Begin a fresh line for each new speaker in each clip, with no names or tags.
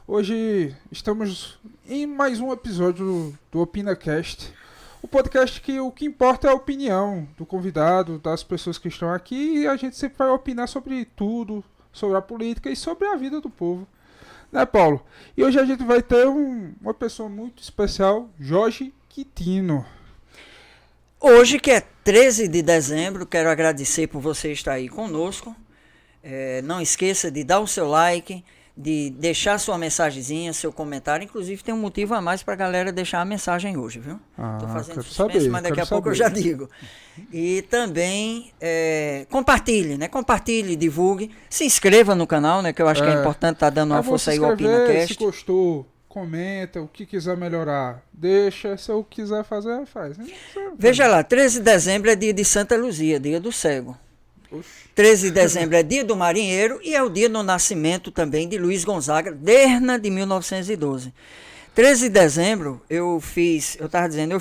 Hoje estamos em mais um episódio do OpinaCast, o podcast que o que importa é a opinião do convidado, das pessoas que estão aqui, e a gente sempre vai opinar sobre tudo, sobre a política e sobre a vida do povo. Né, Paulo? E hoje a gente vai ter uma pessoa muito especial, Jorge Quintino.
Hoje, que é 13 de dezembro, quero agradecer por você estar aí conosco. Não esqueça de dar o seu like, de deixar sua mensagenzinha, seu comentário. Inclusive, tem um motivo a mais para a galera deixar a mensagem hoje, viu? Estou fazendo
quero
suspense,
saber,
mas daqui
quero
a pouco eu
saber.
já digo. E também compartilhe, né? Compartilhe, divulgue. Se inscreva no canal, né? Que eu acho que é importante estar dando uma força aí ao OpinaCast.
Se gostou, comenta, o que quiser melhorar, deixa, se eu quiser fazer, faz.
Veja lá, 13 de dezembro é dia de Santa Luzia, dia do cego.
Oxi.
13 de dezembro é dia do marinheiro e é o dia do nascimento também de Luiz Gonzaga, Derna de 1912. 13 de dezembro eu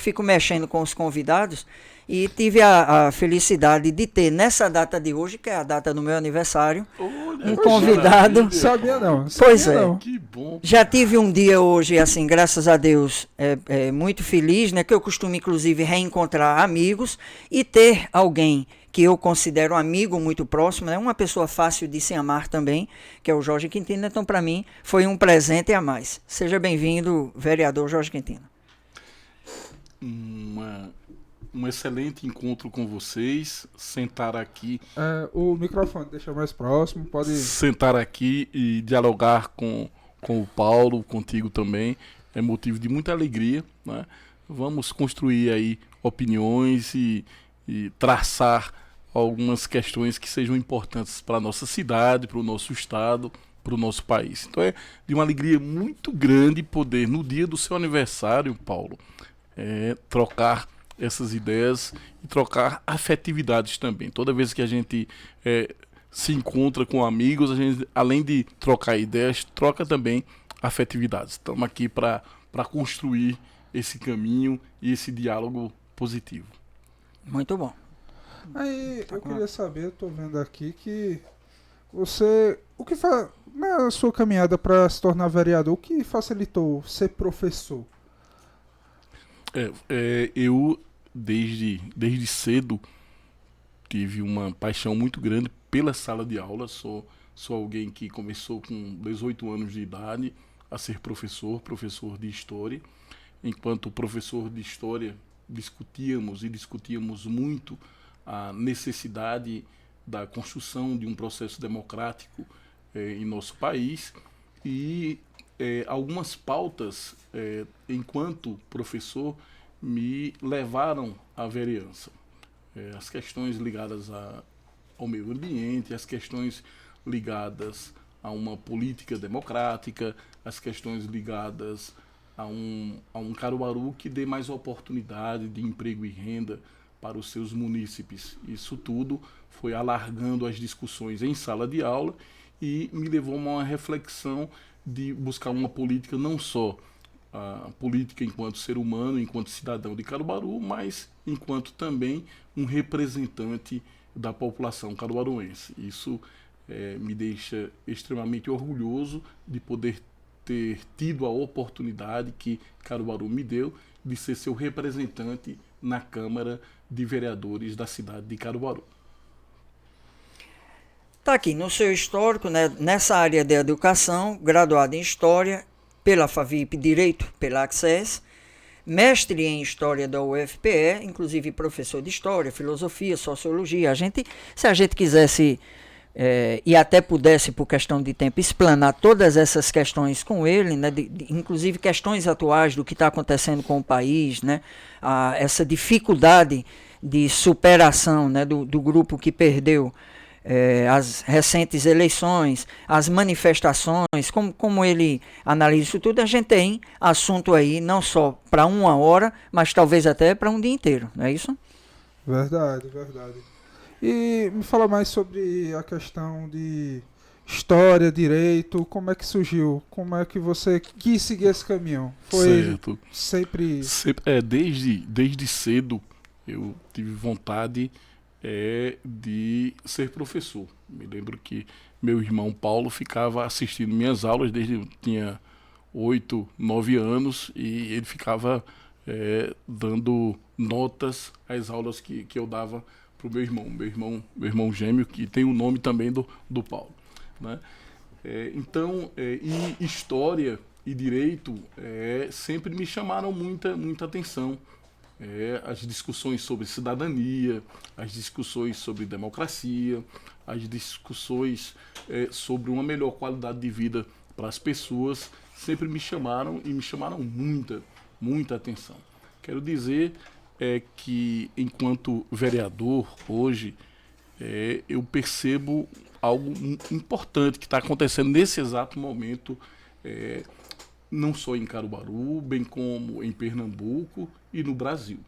fico mexendo com os convidados e tive a felicidade de ter nessa data de hoje, que é a data do meu aniversário, um convidado.
Sabia não.
Pois é.
Não.
Que bom.
Já tive um dia hoje, assim, graças a Deus, muito feliz, né? Que eu costumo, inclusive, reencontrar amigos e ter alguém que eu considero um amigo muito próximo, né? Uma pessoa fácil de se amar também, que é o Jorge Quintino. Então, para mim, foi um presente a mais. Seja bem-vindo, vereador Jorge Quintino.
Um excelente encontro com vocês. Sentar aqui.
O microfone deixa mais próximo, pode.
Sentar aqui e dialogar com o Paulo, contigo também, é motivo de muita alegria, né? Vamos construir aí opiniões e traçar algumas questões que sejam importantes para a nossa cidade, para o nosso estado, para o nosso país. Então é de uma alegria muito grande poder, no dia do seu aniversário, Paulo, trocar essas ideias e trocar afetividades também. Toda vez que a gente se encontra com amigos, a gente, além de trocar ideias, troca também afetividades. Estamos aqui para construir esse caminho e esse diálogo positivo.
Muito bom.
Aí eu queria saber, eu tô vendo aqui que você, na sua caminhada para se tornar vereador, o que facilitou ser professor?
Eu desde cedo tive uma paixão muito grande pela sala de aula. Sou alguém que começou com 18 anos de idade a ser professor de história. Enquanto professor de história, discutíamos muito a necessidade da construção de um processo democrático em nosso país e algumas pautas, enquanto professor, me levaram à vereança. As questões ligadas ao meio ambiente, as questões ligadas a uma política democrática, as questões ligadas a um Caruaru que dê mais oportunidade de emprego e renda para os seus munícipes. Isso tudo foi alargando as discussões em sala de aula e me levou a uma reflexão de buscar uma política, não só a política enquanto ser humano, enquanto cidadão de Caruaru, mas enquanto também um representante da população caruaruense. Isso me deixa extremamente orgulhoso de poder ter tido a oportunidade que Caruaru me deu de ser seu representante na Câmara de Vereadores da cidade de Caruaru.
Está aqui no seu histórico, né, nessa área de educação, graduado em História pela FAVIP Direito, pela Access, mestre em História da UFPE, inclusive professor de História, Filosofia, Sociologia. Se a gente quisesse e até pudesse, por questão de tempo, explanar todas essas questões com ele, né, inclusive questões atuais do que está acontecendo com o país, né, essa dificuldade de superação, né, do grupo que perdeu as recentes eleições, as manifestações, como ele analisa isso tudo. A gente tem assunto aí não só para uma hora, mas talvez até para um dia inteiro, não é isso?
Verdade, verdade. E me fala mais sobre a questão de história, direito, como é que surgiu? Como é que você quis seguir esse caminho? Foi
certo.
sempre...
Desde cedo eu tive vontade de ser professor. Me lembro que meu irmão Paulo ficava assistindo minhas aulas desde eu tinha 8, 9 anos, e ele ficava dando notas às aulas que eu dava para o meu irmão gêmeo, que tem o nome também do Paulo, né? Então, e história e direito sempre me chamaram muita atenção. As discussões sobre cidadania, as discussões sobre democracia, as discussões sobre uma melhor qualidade de vida para as pessoas, sempre me chamaram e me chamaram muita atenção. Quero dizer que, enquanto vereador, hoje, eu percebo algo importante que está acontecendo nesse exato momento, não só em Caruaru, bem como em Pernambuco e no Brasil,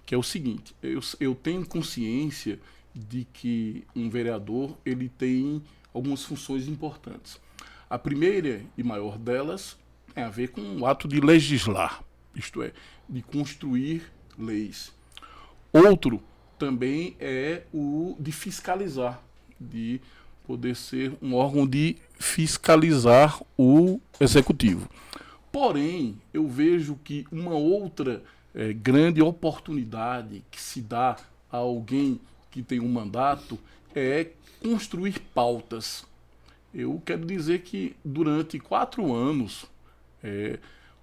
que é o seguinte: eu tenho consciência de que um vereador ele tem algumas funções importantes. A primeira e maior delas tem a ver com o ato de legislar, isto é, de construir leis. Outro também é o de fiscalizar, de poder ser um órgão de fiscalizar o executivo. Porém, eu vejo que uma outra grande oportunidade que se dá a alguém que tem um mandato é construir pautas. Eu quero dizer que durante 4 anos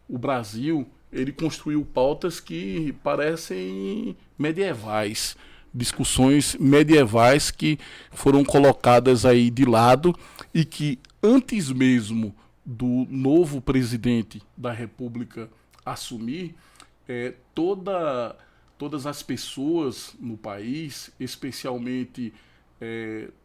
o Brasil ele construiu pautas que parecem medievais, discussões medievais que foram colocadas aí de lado e que antes mesmo do novo presidente da República assumir, todas as pessoas no país, especialmente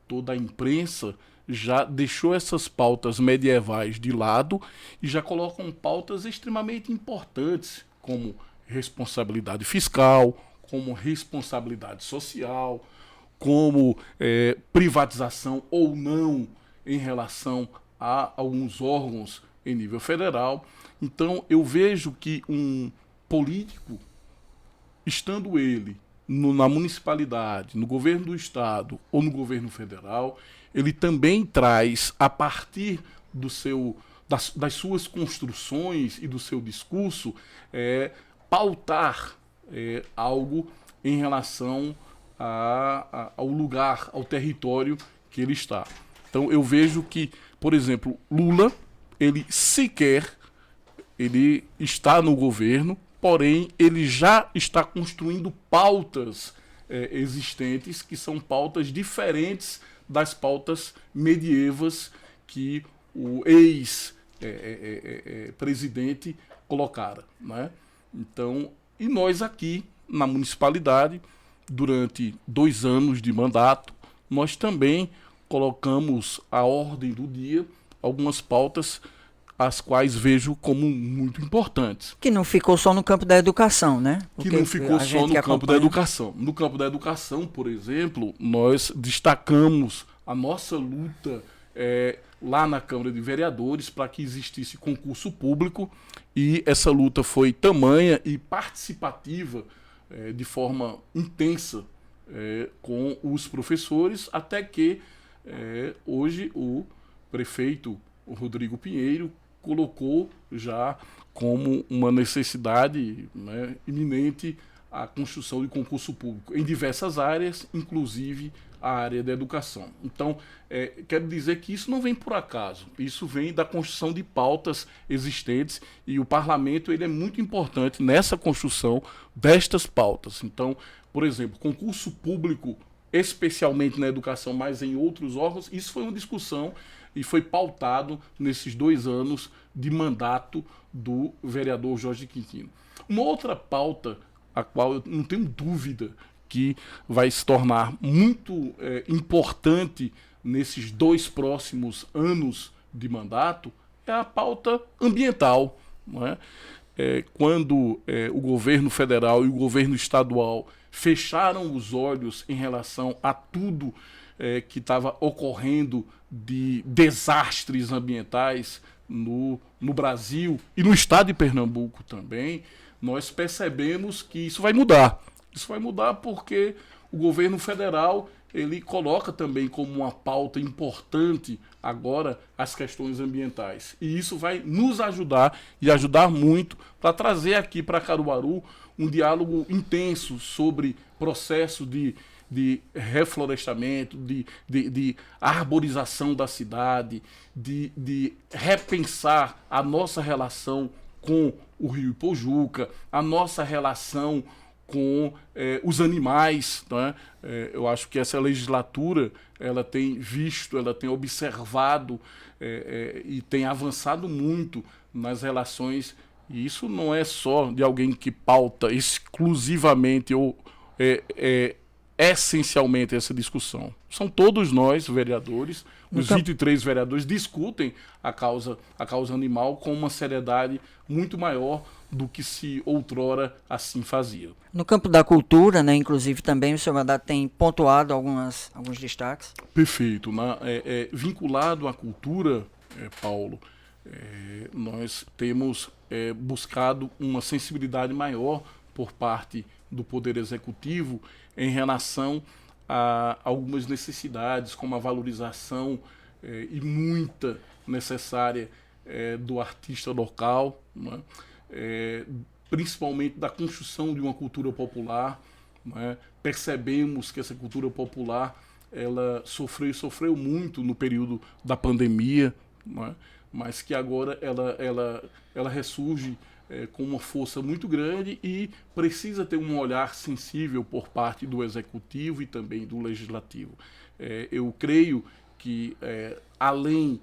toda a imprensa, já deixou essas pautas medievais de lado e já colocam pautas extremamente importantes, como responsabilidade fiscal, como responsabilidade social, como privatização ou não em relação a alguns órgãos em nível federal. Então, eu vejo que um político, estando ele na municipalidade, no governo do estado ou no governo federal, ele também traz, a partir das suas construções e do seu discurso, pautar algo em relação ao lugar, ao território que ele está. Então eu vejo que, por exemplo, Lula, ele está no governo, porém ele já está construindo pautas existentes, que são pautas diferentes das pautas medievas que o ex-presidente colocara, né? Então, e nós aqui na municipalidade, durante 2 anos de mandato, nós também colocamos à ordem do dia algumas pautas as quais vejo como muito importantes.
Que não ficou só no campo da educação, né?
Que não ficou só no campo da educação. No campo da educação, por exemplo, nós destacamos a nossa luta lá na Câmara de Vereadores para que existisse concurso público, e essa luta foi tamanha e participativa de forma intensa com os professores, até que hoje o prefeito Rodrigo Pinheiro colocou já como uma necessidade, né, iminente a construção de concurso público em diversas áreas, inclusive a área da educação. Então, quero dizer que isso não vem por acaso, isso vem da construção de pautas existentes, e o parlamento ele é muito importante nessa construção destas pautas. Então, por exemplo, concurso público, especialmente na educação, mas em outros órgãos, isso foi uma discussão e foi pautado nesses 2 anos de mandato do vereador Jorge Quintino. Uma outra pauta, a qual eu não tenho dúvida que vai se tornar muito importante nesses 2 próximos anos de mandato, é a pauta ambiental, não é? Quando o governo federal e o governo estadual fecharam os olhos em relação a tudo que estava ocorrendo de desastres ambientais no Brasil e no estado de Pernambuco também, nós percebemos que isso vai mudar. Isso vai mudar porque o governo federal ele coloca também como uma pauta importante agora as questões ambientais. E isso vai nos ajudar e ajudar muito para trazer aqui para Caruaru um diálogo intenso sobre processo de reflorestamento, de arborização da cidade, de repensar a nossa relação com o Rio Ipojuca, a nossa relação com os animais. Né? Eu acho que essa legislatura ela tem visto, ela tem observado e tem avançado muito nas relações, e isso não é só de alguém que pauta exclusivamente ou essencialmente essa discussão. São todos nós, vereadores, os 23 vereadores discutem a causa animal com uma seriedade muito maior do que se outrora assim fazia.
No campo da cultura, né, inclusive também o seu mandato tem pontuado alguns destaques.
Perfeito. Vinculado à cultura, Paulo, nós temos buscado uma sensibilidade maior por parte do Poder Executivo em relação a algumas necessidades, como a valorização e muita necessária do artista local, né? Principalmente da construção de uma cultura popular. Né? Percebemos que essa cultura popular ela sofreu muito no período da pandemia, né? Mas que agora ela ressurge com uma força muito grande e precisa ter um olhar sensível por parte do Executivo e também do Legislativo. Eu creio que, além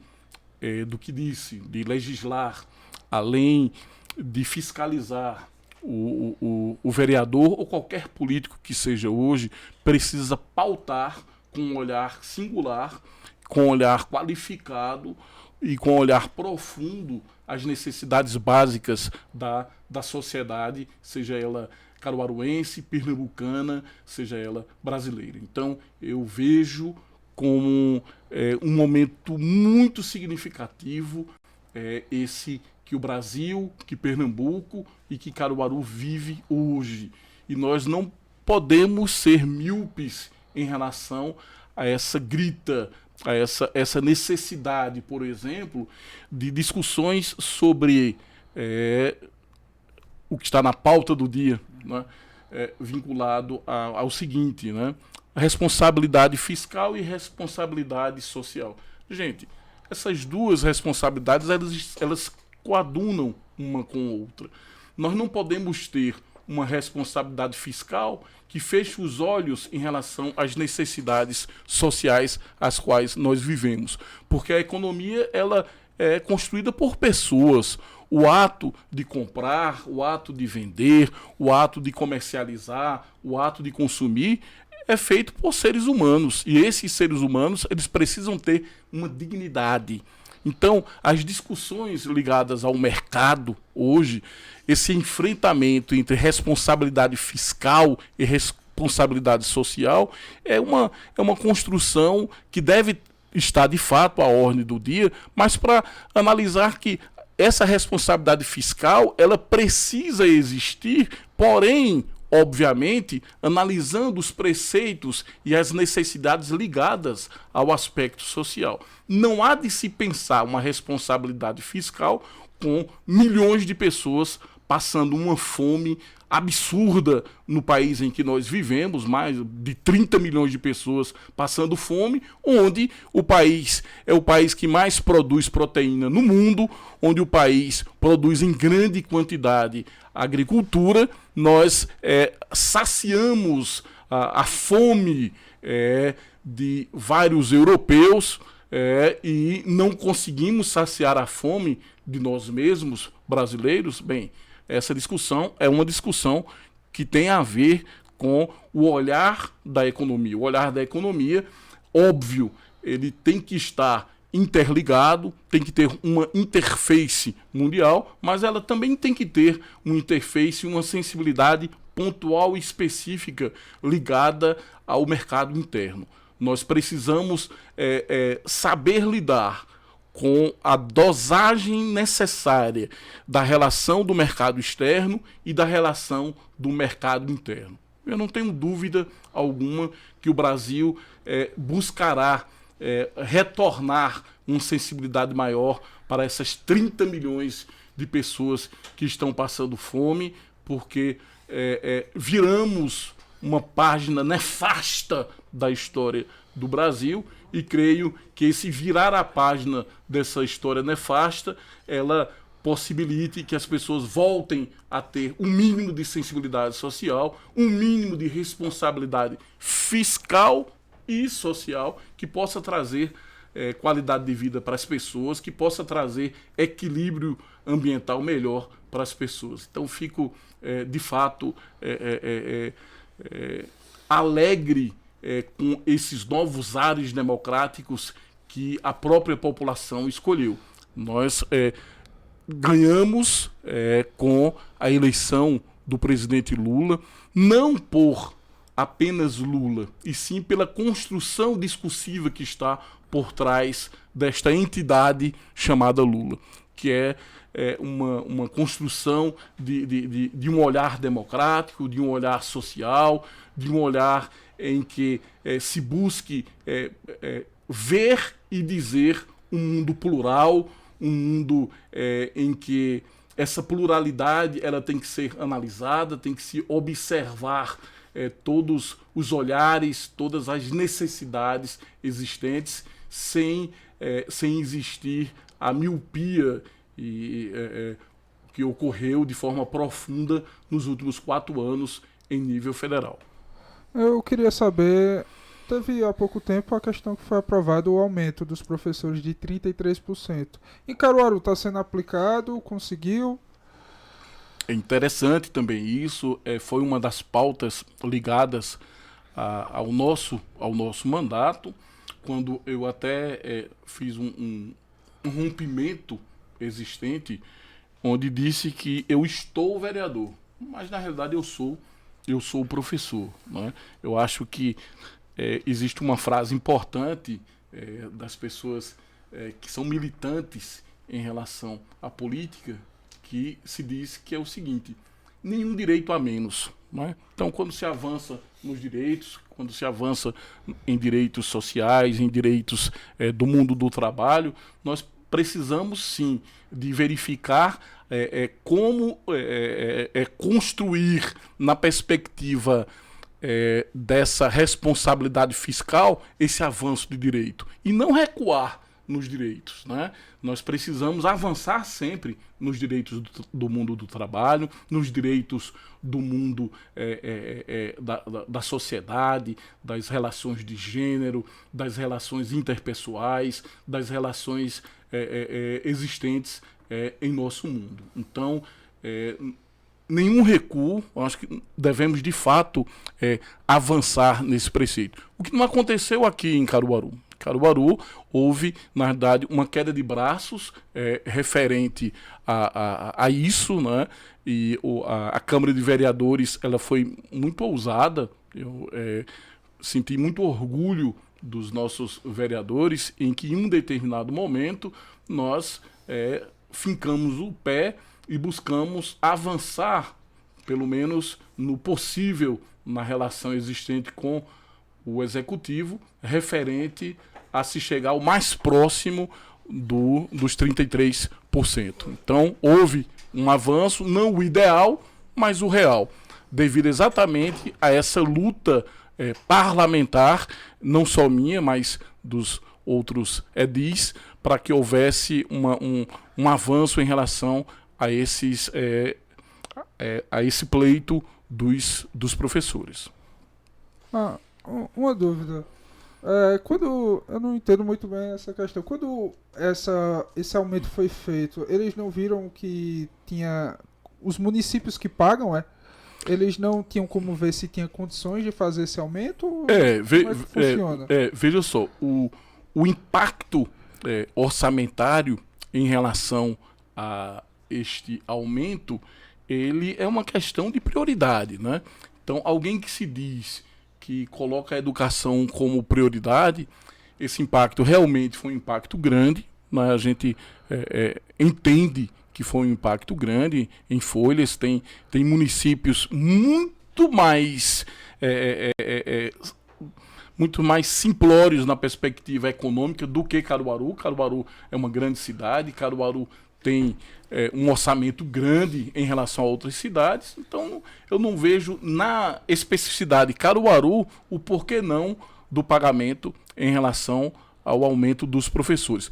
do que disse, de legislar, além de fiscalizar, o vereador ou qualquer político que seja hoje precisa pautar com um olhar singular, com um olhar qualificado e com um olhar profundo as necessidades básicas da sociedade, seja ela caruaruense, pernambucana, seja ela brasileira. Então, eu vejo como um momento muito significativo esse que o Brasil, que Pernambuco e que Caruaru vive hoje. E nós não podemos ser míopes em relação a essa grita, a essa necessidade, por exemplo, de discussões sobre o que está na pauta do dia, né? Vinculado ao seguinte, né? A responsabilidade fiscal e responsabilidade social. Gente, essas duas responsabilidades, elas coadunam uma com a outra. Nós não podemos ter uma responsabilidade fiscal que feche os olhos em relação às necessidades sociais às quais nós vivemos. Porque a economia ela é construída por pessoas. O ato de comprar, o ato de vender, o ato de comercializar, o ato de consumir é feito por seres humanos. E esses seres humanos eles precisam ter uma dignidade. Então, as discussões ligadas ao mercado hoje, esse enfrentamento entre responsabilidade fiscal e responsabilidade social é uma construção que deve estar de fato à ordem do dia, mas para analisar que essa responsabilidade fiscal ela precisa existir, porém, obviamente, analisando os preceitos e as necessidades ligadas ao aspecto social. Não há de se pensar uma responsabilidade fiscal com milhões de pessoas passando uma fome absurda no país em que nós vivemos, mais de 30 milhões de pessoas passando fome, onde o país é o país que mais produz proteína no mundo, onde o país produz em grande quantidade agricultura, nós saciamos a fome de vários europeus e não conseguimos saciar a fome de nós mesmos, brasileiros. Bem, essa discussão é uma discussão que tem a ver com o olhar da economia. O olhar da economia, óbvio, ele tem que estar interligado, tem que ter uma interface mundial, mas ela também tem que ter uma interface, uma sensibilidade pontual e específica ligada ao mercado interno. Nós precisamos saber lidar com a dosagem necessária da relação do mercado externo e da relação do mercado interno. Eu não tenho dúvida alguma que o Brasil buscará retornar uma sensibilidade maior para essas 30 milhões de pessoas que estão passando fome, porque viramos uma página nefasta da história do Brasil, e creio que esse virar a página dessa história nefasta, ela possibilite que as pessoas voltem a ter um mínimo de sensibilidade social, um mínimo de responsabilidade fiscal e social, que possa trazer qualidade de vida para as pessoas, que possa trazer equilíbrio ambiental melhor para as pessoas. Então fico, de fato, alegre com esses novos ares democráticos que a própria população escolheu. Nós ganhamos com a eleição do presidente Lula, não por apenas Lula, e sim pela construção discursiva que está por trás desta entidade chamada Lula, que é uma construção de um olhar democrático, de um olhar social, de um olhar em que se busque ver e dizer um mundo plural, um mundo em que essa pluralidade ela tem que ser analisada, tem que se observar todos os olhares, todas as necessidades existentes, sem existir a miopia que ocorreu de forma profunda nos últimos 4 anos em nível federal.
Eu queria saber, teve há pouco tempo a questão que foi aprovado o aumento dos professores de 33%. Em Caruaru está sendo aplicado, conseguiu?
É interessante também isso, foi uma das pautas ligadas ao nosso mandato, quando eu até fiz um rompimento existente, onde disse que eu estou vereador, mas na realidade eu sou o professor, né? Eu acho que existe uma frase importante das pessoas que são militantes em relação à política, que se diz que é o seguinte: nenhum direito a menos, né? Então, quando se avança nos direitos, quando se avança em direitos sociais, em direitos do mundo do trabalho, nós precisamos sim de verificar como construir na perspectiva dessa responsabilidade fiscal esse avanço de direito e não recuar nos direitos, né? Nós precisamos avançar sempre nos direitos do mundo do trabalho, nos direitos do mundo da sociedade, das relações de gênero, das relações interpessoais, das relações existentes em nosso mundo. Então, nenhum recuo, acho que devemos de fato avançar nesse preceito. O que não aconteceu aqui em Caruaru. Caruaru, houve, na verdade, uma queda de braços referente a isso, né? E a Câmara de Vereadores ela foi muito ousada. Eu senti muito orgulho dos nossos vereadores em que, em um determinado momento, nós fincamos o pé e buscamos avançar, pelo menos no possível, na relação existente com o Executivo, referente a se chegar ao mais próximo dos 33%. Então, houve um avanço, não o ideal, mas o real, devido exatamente a essa luta parlamentar, não só minha, mas dos outros edis, para que houvesse um avanço em relação a esse pleito dos professores.
Uma dúvida. Quando eu não entendo muito bem essa questão, quando esse aumento foi feito, eles não viram que tinha os municípios que pagam, eles não tinham como ver se tinha condições de fazer esse aumento? Como é que funciona?
Veja só, o impacto orçamentário em relação a este aumento, ele é uma questão de prioridade, né? Então, alguém que se diz que coloca a educação como prioridade, esse impacto realmente foi um impacto grande, né? A gente entende que foi um impacto grande em Folhas, tem municípios muito muito mais simplórios na perspectiva econômica do que Caruaru. Caruaru é uma grande cidade, Caruaru tem um orçamento grande em relação a outras cidades, então eu não vejo na especificidade Caruaru o porquê não do pagamento em relação ao aumento dos professores,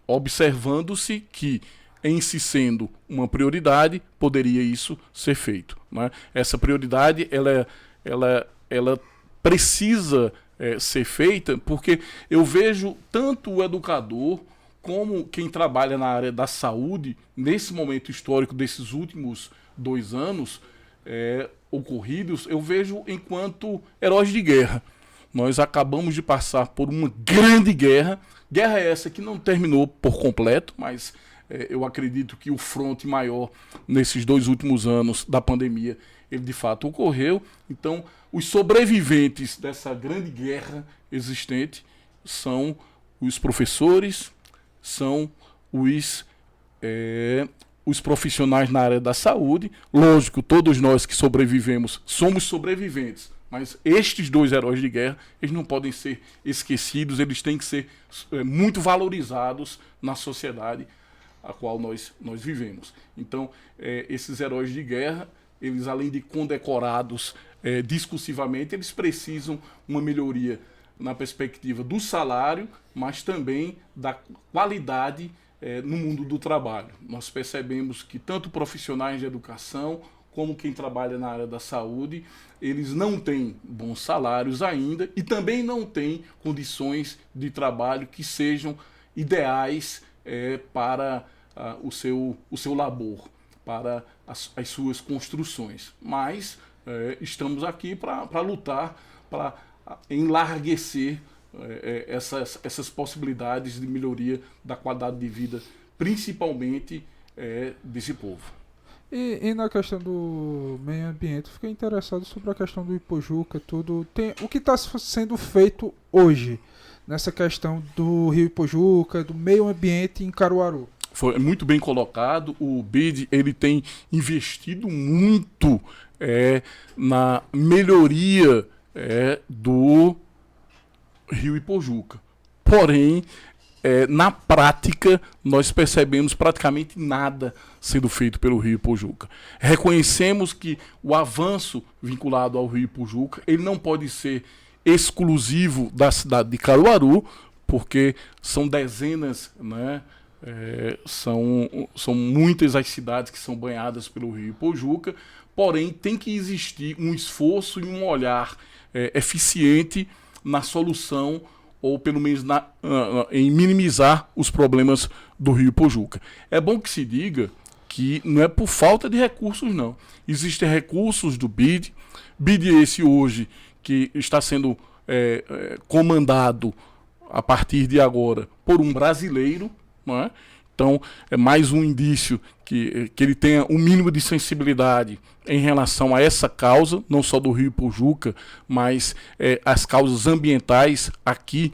observando-se que, em se sendo uma prioridade, poderia isso ser feito, né? Essa prioridade ela precisa ser feita, porque eu vejo tanto o educador como quem trabalha na área da saúde, nesse momento histórico desses últimos 2 anos ocorridos, eu vejo enquanto heróis de guerra. Nós acabamos de passar por uma grande guerra essa que não terminou por completo, mas eu acredito que o fronte maior nesses 2 últimos anos da pandemia, ele de fato ocorreu. Então, os sobreviventes dessa grande guerra existente são os professores, são os profissionais na área da saúde. Lógico, todos nós que sobrevivemos somos sobreviventes, mas estes 2 heróis de guerra, eles não podem ser esquecidos, eles têm que ser muito valorizados na sociedade a qual nós vivemos. Então, esses heróis de guerra, eles, além de condecorados discursivamente, eles precisam uma melhoria na perspectiva do salário, mas também da qualidade no mundo do trabalho. Nós percebemos que tanto profissionais de educação como quem trabalha na área da saúde, eles não têm bons salários ainda e também não têm condições de trabalho que sejam ideais para o seu labor, para as suas construções. Mas estamos aqui para lutar, para enlarguecer essas possibilidades de melhoria da qualidade de vida, principalmente desse povo.
E na questão do meio ambiente, fiquei interessado sobre a questão do Ipojuca, tudo. O que está sendo feito hoje nessa questão do Rio Ipojuca, do meio ambiente em Caruaru?
Foi muito bem colocado. O BID ele tem investido muito na melhoria do Rio Ipojuca. Porém, na prática, nós percebemos praticamente nada sendo feito pelo Rio Ipojuca. Reconhecemos que o avanço vinculado ao Rio Ipojuca, ele não pode ser exclusivo da cidade de Caruaru, porque são dezenas, né? São muitas as cidades que são banhadas pelo Rio Ipojuca, porém tem que existir um esforço e um olhar eficiente na solução, ou pelo menos em minimizar os problemas do Rio Ipojuca. É bom que se diga que não é por falta de recursos, não. Existem recursos do BID esse hoje que está sendo comandado a partir de agora por um brasileiro, não é? Então, é mais um indício que ele tenha um mínimo de sensibilidade em relação a essa causa, não só do Rio Ipojuca, mas as causas ambientais aqui,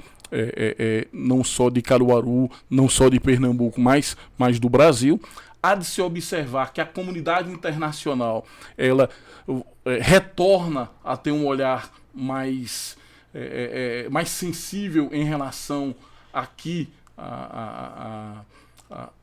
não só de Caruaru, não só de Pernambuco, mas do Brasil. Há de se observar que a comunidade internacional ela retorna a ter um olhar mais sensível em relação aqui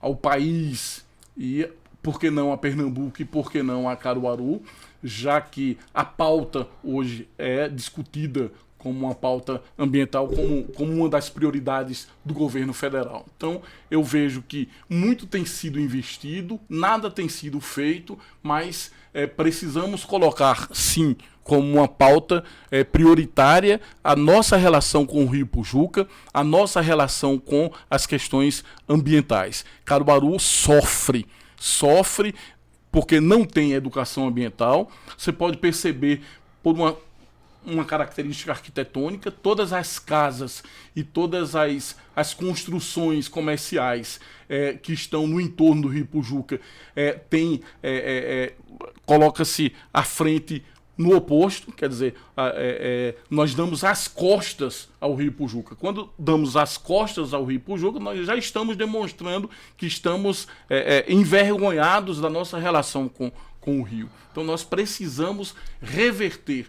ao país e, por que não, a Pernambuco e por que não a Caruaru, já que a pauta hoje é discutida como uma pauta ambiental, como uma das prioridades do governo federal. Então, eu vejo que muito tem sido investido, nada tem sido feito, mas precisamos colocar, sim, como uma pauta prioritária a nossa relação com o Rio Ipojuca, a nossa relação com as questões ambientais. Caruaru sofre porque não tem educação ambiental. Você pode perceber por uma característica arquitetônica, todas as casas e todas as construções comerciais que estão no entorno do Rio Ipojuca coloca-se à frente no oposto, quer dizer, nós damos as costas ao Rio Ipojuca. Quando damos as costas ao Rio Ipojuca, nós já estamos demonstrando que estamos envergonhados da nossa relação com com o rio. Então nós precisamos reverter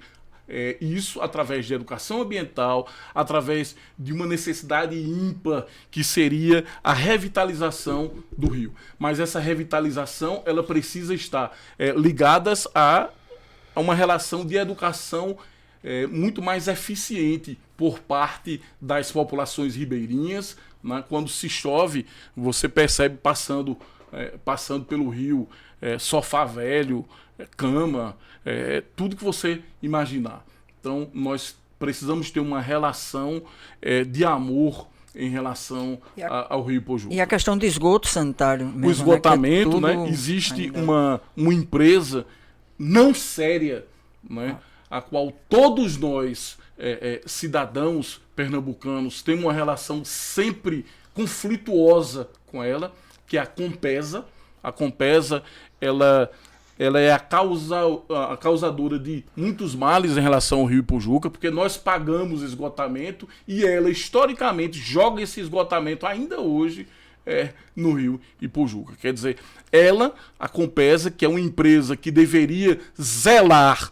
isso através de educação ambiental, através de uma necessidade ímpar que seria a revitalização do rio. Mas essa revitalização ela precisa estar ligada a uma relação de educação muito mais eficiente por parte das populações ribeirinhas. Né? Quando se chove, você percebe passando pelo rio sofá velho, cama, tudo que você imaginar. Então, nós precisamos ter uma relação de amor em relação ao Rio Ipojuca.
E a questão do esgoto sanitário mesmo,
o esgotamento,
né?
Existe uma empresa não séria, né? A qual todos nós, cidadãos pernambucanos, temos uma relação sempre conflituosa com ela, que é a Compesa. A Compesa, ela é a causadora de muitos males em relação ao Rio Ipojuca, porque nós pagamos esgotamento e ela, historicamente, joga esse esgotamento ainda hoje no Rio Ipojuca. Quer dizer, a Compesa, que é uma empresa que deveria zelar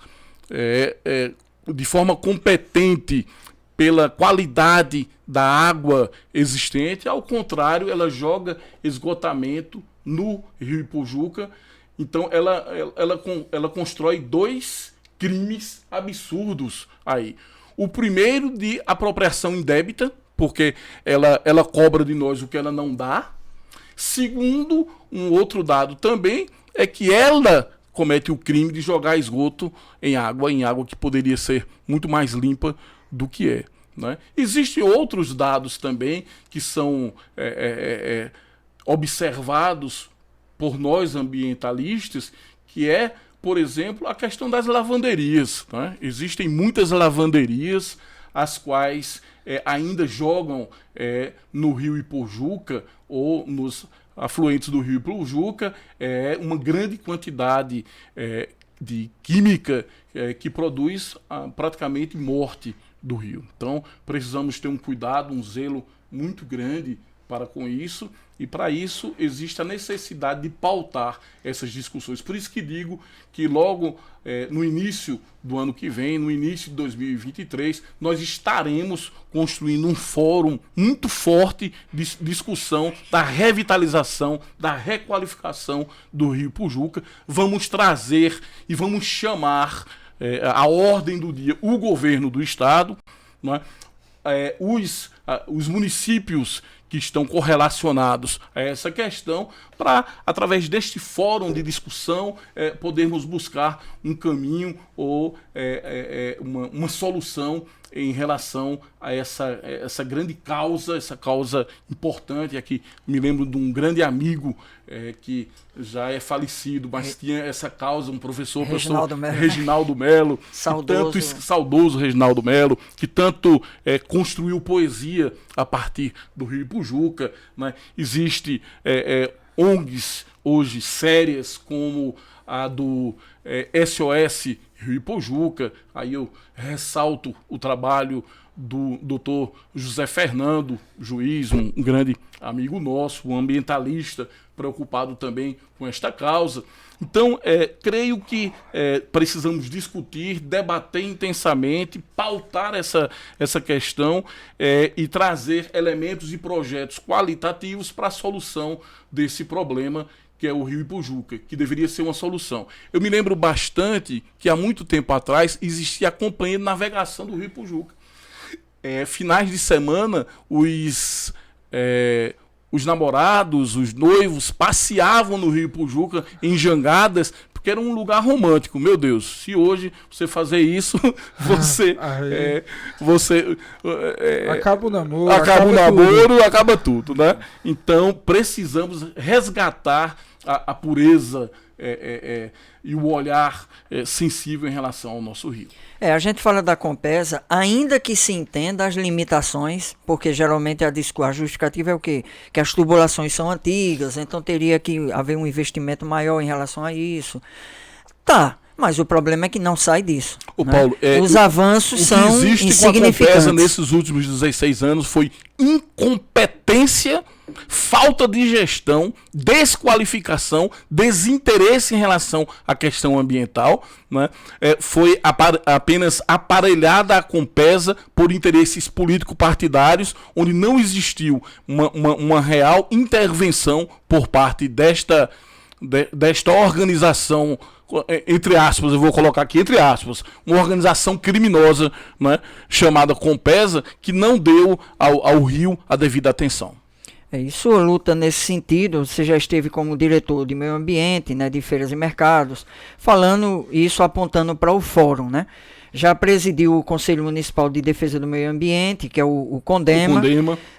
de forma competente pela qualidade da água existente, ao contrário, ela joga esgotamento no Rio Ipojuca. Então ela constrói 2 crimes absurdos aí. O primeiro de apropriação indébita, porque ela cobra de nós o que ela não dá. Segundo, um outro dado também é que ela comete o crime de jogar esgoto em água que poderia ser muito mais limpa do que é. Né? Existem outros dados também que são observados por nós ambientalistas, que é, por exemplo, a questão das lavanderias. Né? Existem muitas lavanderias as quais ainda jogam no Rio Ipojuca ou nos afluentes do Rio Ipojuca uma grande quantidade de química que produz praticamente morte do rio. Então, precisamos ter um cuidado, um zelo muito grande para com isso, e para isso existe a necessidade de pautar essas discussões. Por isso que digo que logo no início do ano que vem, no início de 2023, nós estaremos construindo um fórum muito forte de discussão da revitalização, da requalificação do Rio Ipojuca. Vamos trazer e vamos chamar a ordem do dia o governo do estado, né? Os municípios que estão correlacionados a essa questão, para, através deste fórum de discussão, podermos buscar um caminho ou uma solução em relação a essa grande causa, essa causa importante. Aqui me lembro de um grande amigo que já é falecido, mas tinha essa causa, um professor Reginaldo Melo, saudoso Reginaldo Melo, que tanto construiu poesia a partir do Rio Ipojuca. Né? Existe ONGs hoje sérias como a do SOS Rio Ipojuca. Aí eu ressalto o trabalho do Dr. José Fernando, juiz, um grande amigo nosso, um ambientalista preocupado também com esta causa. Então, creio que precisamos discutir, debater intensamente, pautar essa questão e trazer elementos e projetos qualitativos para a solução desse problema, que é o Rio Ipojuca, que deveria ser uma solução. Eu me lembro bastante que há muito tempo atrás existia a Companhia de Navegação do Rio Ipojuca. Finais de semana, os namorados, os noivos, passeavam no Rio Ipojuca em jangadas, porque era um lugar romântico. Meu Deus, se hoje você fazer isso,
acaba o namoro,
acaba tudo, né? Então, precisamos resgatar a pureza e o olhar sensível em relação ao nosso rio.
A gente fala da Compesa, ainda que se entenda as limitações, porque geralmente a justificativa é o quê? Que as tubulações são antigas, então teria que haver um investimento maior em relação a isso. Tá, mas o problema é que não sai disso. Né?
Paulo,
os avanços são insignificantes.
O que existe com a Compesa nesses últimos 16 anos foi incompetência falta de gestão, desqualificação, desinteresse em relação à questão ambiental, né? Foi apenas aparelhada a Compesa por interesses político-partidários, onde não existiu uma real intervenção por parte desta organização, entre aspas, eu vou colocar aqui entre aspas, uma organização criminosa, né, chamada Compesa, que não deu ao rio a devida atenção.
Sua luta nesse sentido, você já esteve como diretor de meio ambiente, né, de feiras e mercados, falando isso, apontando para o fórum, né? Já presidiu o Conselho Municipal de Defesa do Meio Ambiente, que é o CONDEMA.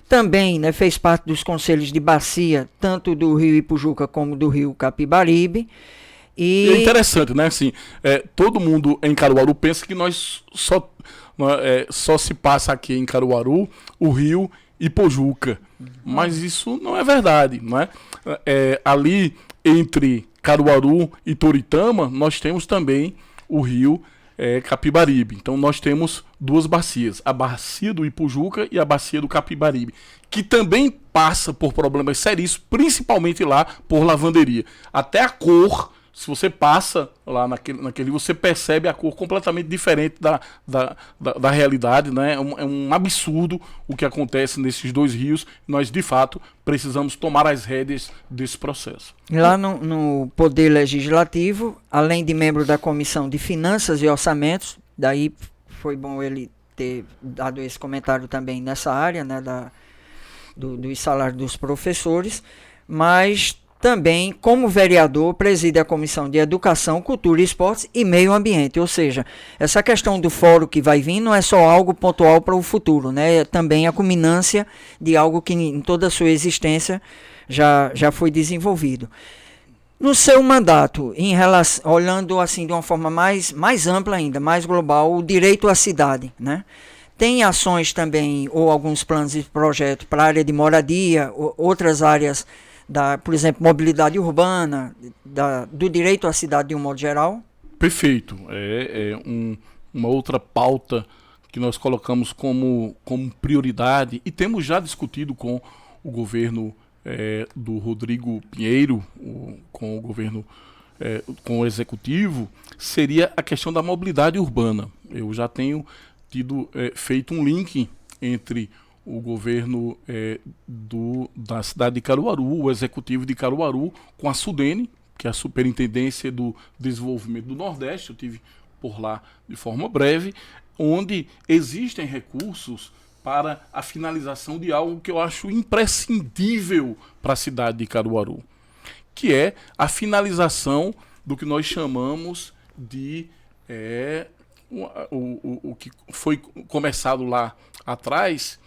Também, né, fez parte dos conselhos de bacia, tanto do Rio Ipujuca como do Rio Capibaribe. E
é interessante, né? Assim, todo mundo em Caruaru pensa que nós só se passa aqui em Caruaru o Rio Ipojuca. Mas isso não é verdade, não é? Ali entre Caruaru e Toritama, nós temos também o rio Capibaribe. Então nós temos duas bacias, a bacia do Ipujuca e a bacia do Capibaribe, que também passa por problemas seríssimos, principalmente lá por lavanderia. Até a cor, se você passa lá naquele você percebe a cor completamente diferente da realidade, né? É um absurdo o que acontece nesses dois rios. Nós, de fato, precisamos tomar as rédeas desse processo.
Lá no Poder Legislativo, além de membro da Comissão de Finanças e Orçamentos, daí foi bom ele ter dado esse comentário também nessa área, né, dos salários dos professores, mas também, como vereador, preside a Comissão de Educação, Cultura e Esportes e Meio Ambiente. Ou seja, essa questão do fórum que vai vir não é só algo pontual para o futuro, né? É também a culminância de algo que em toda a sua existência já foi desenvolvido. No seu mandato, olhando assim de uma forma mais ampla ainda, mais global, o direito à cidade, né? Tem ações também, ou alguns planos de projeto para a área de moradia, outras áreas, por exemplo, mobilidade urbana, do direito à cidade de um modo geral?
Perfeito. Uma outra pauta que nós colocamos como prioridade e temos já discutido com o governo do Rodrigo Pinheiro, com o governo, com o executivo, seria a questão da mobilidade urbana. Eu já tenho feito um link entre o governo da cidade de Caruaru, o executivo de Caruaru, com a SUDENE, que é a Superintendência do Desenvolvimento do Nordeste. Eu tive por lá de forma breve, onde existem recursos para a finalização de algo que eu acho imprescindível para a cidade de Caruaru, que é a finalização do que nós chamamos de o que foi começado lá atrás,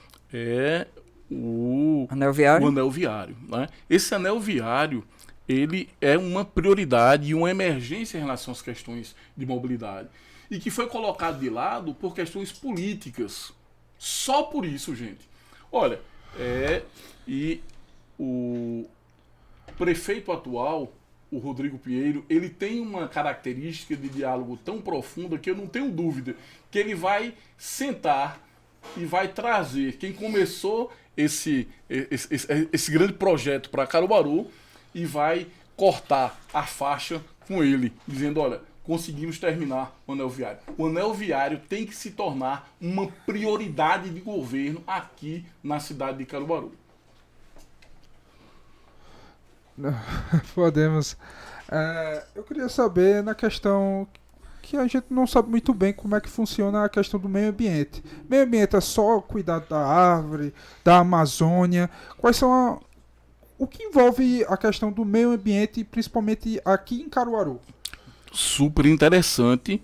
o
anel viário.
O anel viário, né? Esse anel viário, ele é uma prioridade e uma emergência em relação às questões de mobilidade, e que foi colocado de lado por questões políticas. Só por isso, gente. Olha, e o prefeito atual, o Rodrigo Pinheiro, ele tem uma característica de diálogo tão profunda que eu não tenho dúvida que ele vai sentar e vai trazer quem começou esse grande projeto para Caruaru e vai cortar a faixa com ele, dizendo, olha, conseguimos terminar o anel viário. O anel viário tem que se tornar uma prioridade de governo aqui na cidade de Caruaru.
Podemos. Eu queria saber na questão que a gente não sabe muito bem como é que funciona a questão do meio ambiente. Meio ambiente é só cuidar da árvore, da Amazônia. Quais são o que envolve a questão do meio ambiente, principalmente aqui em Caruaru?
Super interessante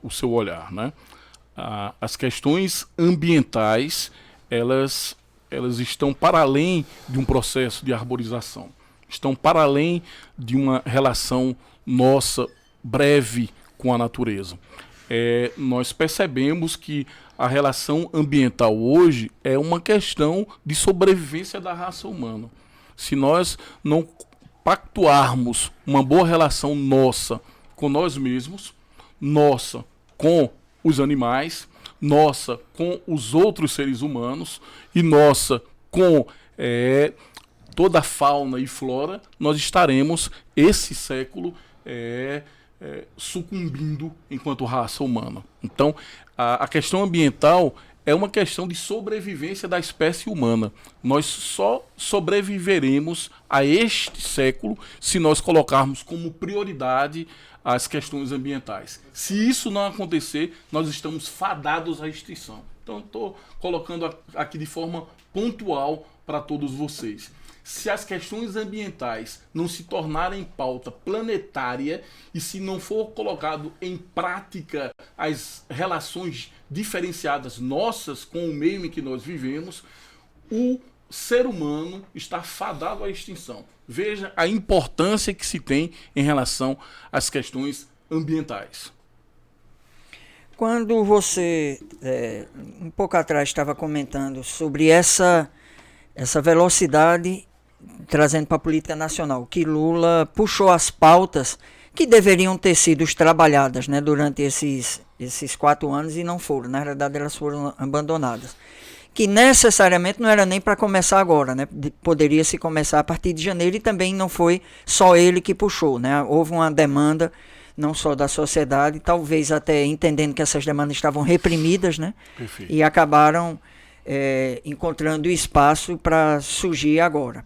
o seu olhar, né? As questões ambientais, elas estão para além de um processo de arborização, estão para além de uma relação nossa breve com a natureza. Nós percebemos que a relação ambiental hoje é uma questão de sobrevivência da raça humana. Se nós não pactuarmos uma boa relação nossa com nós mesmos, nossa com os animais, nossa com os outros seres humanos e nossa com toda a fauna e flora, nós estaremos, esse século, sucumbindo enquanto raça humana. Então, a questão ambiental é uma questão de sobrevivência da espécie humana. Nós só sobreviveremos a este século se nós colocarmos como prioridade as questões ambientais. Se isso não acontecer, nós estamos fadados à extinção. Então, estou colocando aqui de forma pontual para todos vocês. Se as questões ambientais não se tornarem pauta planetária e se não for colocado em prática as relações diferenciadas nossas com o meio em que nós vivemos, o ser humano está fadado à extinção. Veja a importância que se tem em relação às questões ambientais.
Quando você, um pouco atrás, estava comentando sobre essa velocidade trazendo para a política nacional, que Lula puxou as pautas que deveriam ter sido trabalhadas, né, durante esses 4 anos e não foram. Na realidade, elas foram abandonadas. Que necessariamente não era nem para começar agora, né? Poderia se começar a partir de janeiro, e também não foi só ele que puxou, né? Houve uma demanda não só da sociedade, talvez até entendendo que essas demandas estavam reprimidas, né?
Perfeito.
E acabaram encontrando espaço para surgir agora.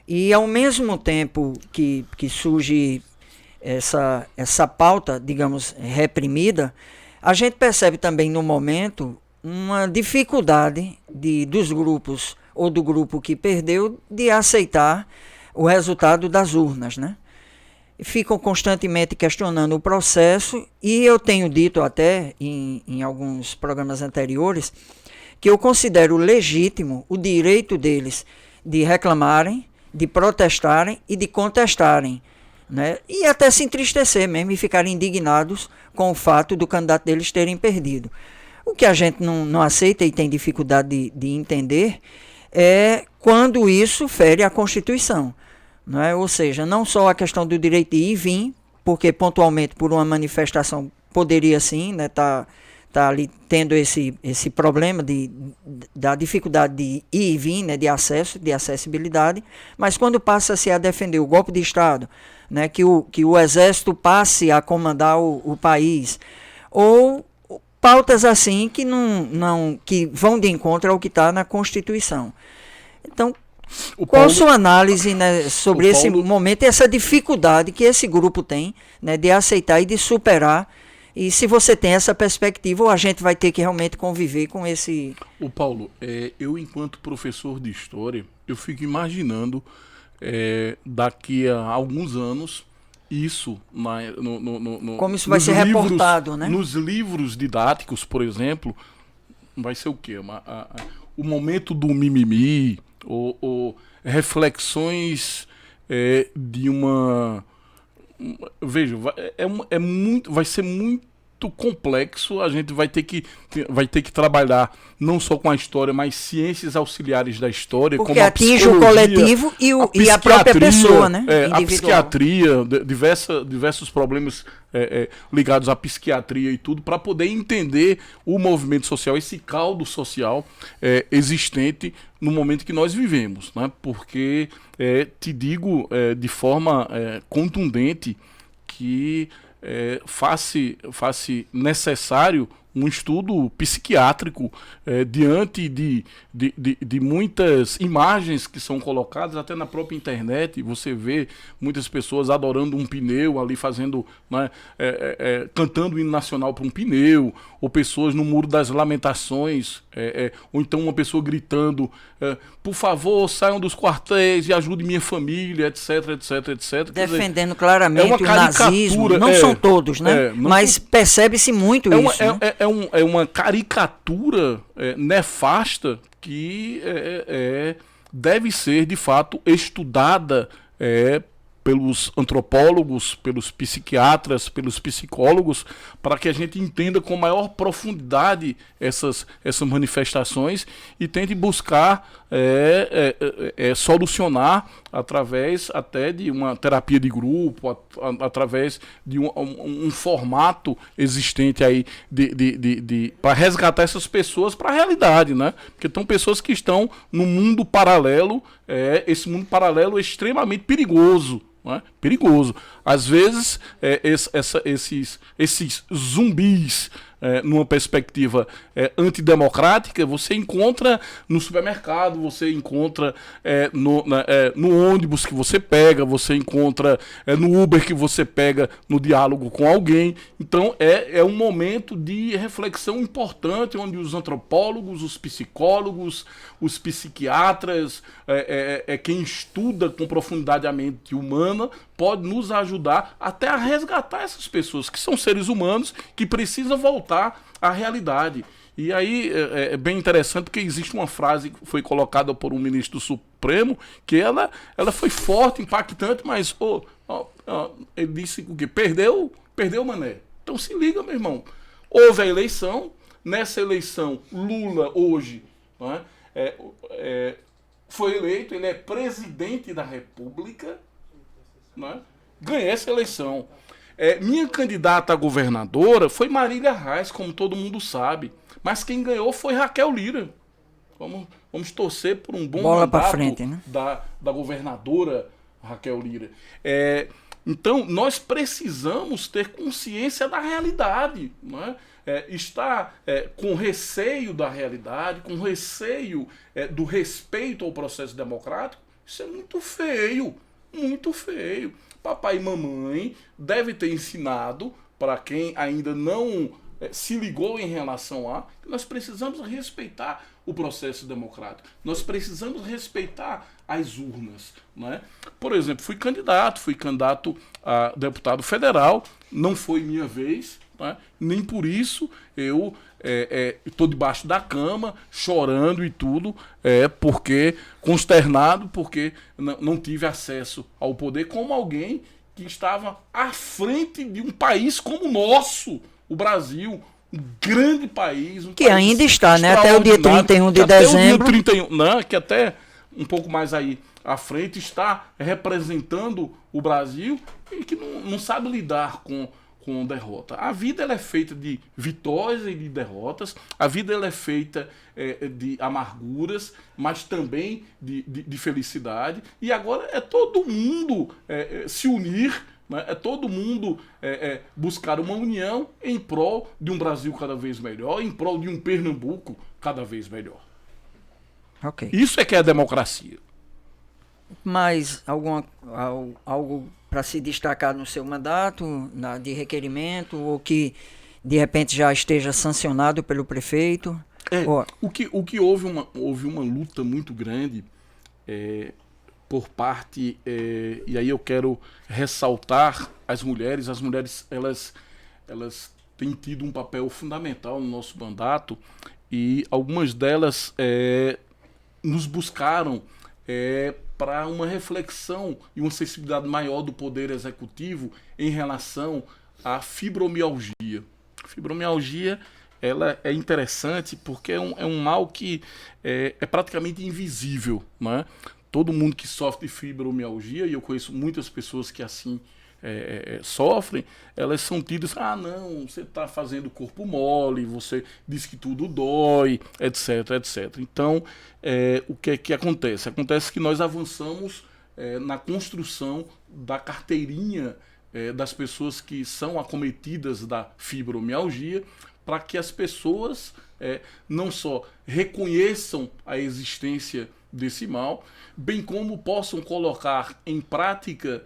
E ao mesmo tempo que surge essa pauta, digamos, reprimida, a gente percebe também no momento uma dificuldade dos grupos, ou do grupo que perdeu, de aceitar o resultado das urnas, né? Ficam constantemente questionando o processo, e eu tenho dito até em alguns programas anteriores que eu considero legítimo o direito deles de reclamarem, de protestarem e de contestarem, né? E até se entristecer mesmo e ficarem indignados com o fato do candidato deles terem perdido. O que a gente não aceita e tem dificuldade de entender é quando isso fere a Constituição, não é? Ou seja, não só a questão do direito de ir e vir, porque pontualmente por uma manifestação poderia sim, né, tá ali tendo esse problema da dificuldade de ir e vir, né, de acesso, de acessibilidade, mas quando passa-se a defender o golpe de Estado, né, que o Exército passe a comandar o país, ou pautas assim que que vão de encontro ao que está na Constituição. Então, qual a sua análise, né, sobre esse momento e essa dificuldade que esse grupo tem, né, de aceitar e de superar? E se você tem essa perspectiva, ou a gente vai ter que realmente conviver com esse...
O Paulo, eu enquanto professor de História, eu fico imaginando daqui a alguns anos, isso
como isso vai ser reportado, né?
Nos livros didáticos, por exemplo, vai ser o quê? O momento do mimimi, ou reflexões de uma... Veja, vai ser muito complexo. A gente vai ter que trabalhar não só com a história, mas ciências auxiliares da história,
porque
como a
atinge o coletivo e a própria pessoa, né?
A psiquiatria, diversos problemas ligados à psiquiatria e tudo, para poder entender o movimento social, esse caldo social existente no momento que nós vivemos, né? Porque te digo de forma contundente que faz-se necessário um estudo psiquiátrico diante de muitas imagens que são colocadas até na própria internet. Você vê muitas pessoas adorando um pneu ali, fazendo, né, cantando o hino nacional para um pneu, ou pessoas no Muro das Lamentações, ou então uma pessoa gritando, por favor, saiam dos quartéis e ajudem minha família, etc, etc, etc.
Defendendo claramente o nazismo. Não são todos, né? Mas percebe-se muito isso. Né?
É uma caricatura nefasta que deve ser, de fato, estudada pelos antropólogos, pelos psiquiatras, pelos psicólogos, para que a gente entenda com maior profundidade essas manifestações e tente buscar solucionar através até de uma terapia de grupo, através de um formato existente aí para resgatar essas pessoas para a realidade, né? Porque são pessoas que estão no mundo paralelo, esse mundo paralelo é extremamente perigoso. Não é? Perigoso. Às vezes, esses zumbis, numa perspectiva antidemocrática, você encontra no supermercado, você encontra no ônibus que você pega, você encontra no Uber que você pega no diálogo com alguém. Então, é um momento de reflexão importante, onde os antropólogos, os psicólogos, os psiquiatras, quem estuda com profundidade a mente humana, pode nos ajudar até a resgatar essas pessoas, que são seres humanos, que precisam voltar à realidade. E aí é bem interessante, porque existe uma frase que foi colocada por um ministro do Supremo, que ela foi forte, impactante, mas ele disse o quê? Perdeu, mané. Então se liga, meu irmão. Houve a eleição, nessa eleição, Lula hoje, não é? Foi eleito, ele é presidente da República, né? Ganhei essa eleição. Minha candidata a governadora foi Marília Reis, como todo mundo sabe. Mas quem ganhou foi Raquel Lira. Vamos torcer por um bom
bola
mandato
frente, né?
da governadora Raquel Lira. Então, nós precisamos ter consciência da realidade. Né? Estar com receio da realidade, com receio do respeito ao processo democrático, isso é muito feio. Muito feio. Papai e mamãe devem ter ensinado, para quem ainda não se ligou em relação a, que nós precisamos respeitar o processo democrático. Nós precisamos respeitar as urnas. Né? Por exemplo, fui candidato a deputado federal, não foi minha vez, né? Nem por isso eu estou debaixo da cama, chorando e tudo, porque consternado, porque não tive acesso ao poder como alguém que estava à frente de um país como o nosso, o Brasil, um grande país.
Que ainda está, né? Até o dia 31 de dezembro.
Até o dia 31, né? Que até um pouco mais aí à frente está representando o Brasil e que não sabe lidar com derrota. A vida ela é feita de vitórias e de derrotas, a vida ela é feita de amarguras, mas também de felicidade, e agora é todo mundo se unir, né? É todo mundo buscar uma união em prol de um Brasil cada vez melhor, em prol de um Pernambuco cada vez melhor.
Okay.
Isso é que é a democracia.
Mais algo para se destacar no seu mandato, de requerimento, ou que de repente já esteja sancionado pelo prefeito?
O que houve uma luta muito grande por parte, e aí eu quero ressaltar as mulheres elas têm tido um papel fundamental no nosso mandato, e algumas delas nos buscaram para uma reflexão e uma sensibilidade maior do Poder Executivo em relação à fibromialgia. A fibromialgia ela é interessante porque é um mal que é praticamente invisível. Né? Todo mundo que sofre de fibromialgia, e eu conheço muitas pessoas que assim sofrem, elas são tidas, não, você está fazendo corpo mole, você diz que tudo dói, etc, etc. Então, o que acontece? Acontece que nós avançamos na construção da carteirinha das pessoas que são acometidas da fibromialgia, para que as pessoas não só reconheçam a existência desse mal, bem como possam colocar em prática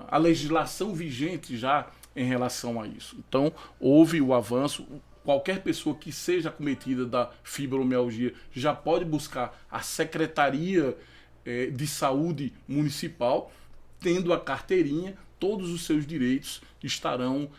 a legislação vigente já em relação a isso. Então, houve o avanço. Qualquer pessoa que seja acometida da fibromialgia já pode buscar a Secretaria de Saúde Municipal, tendo a carteirinha. todos os seus direitos estarão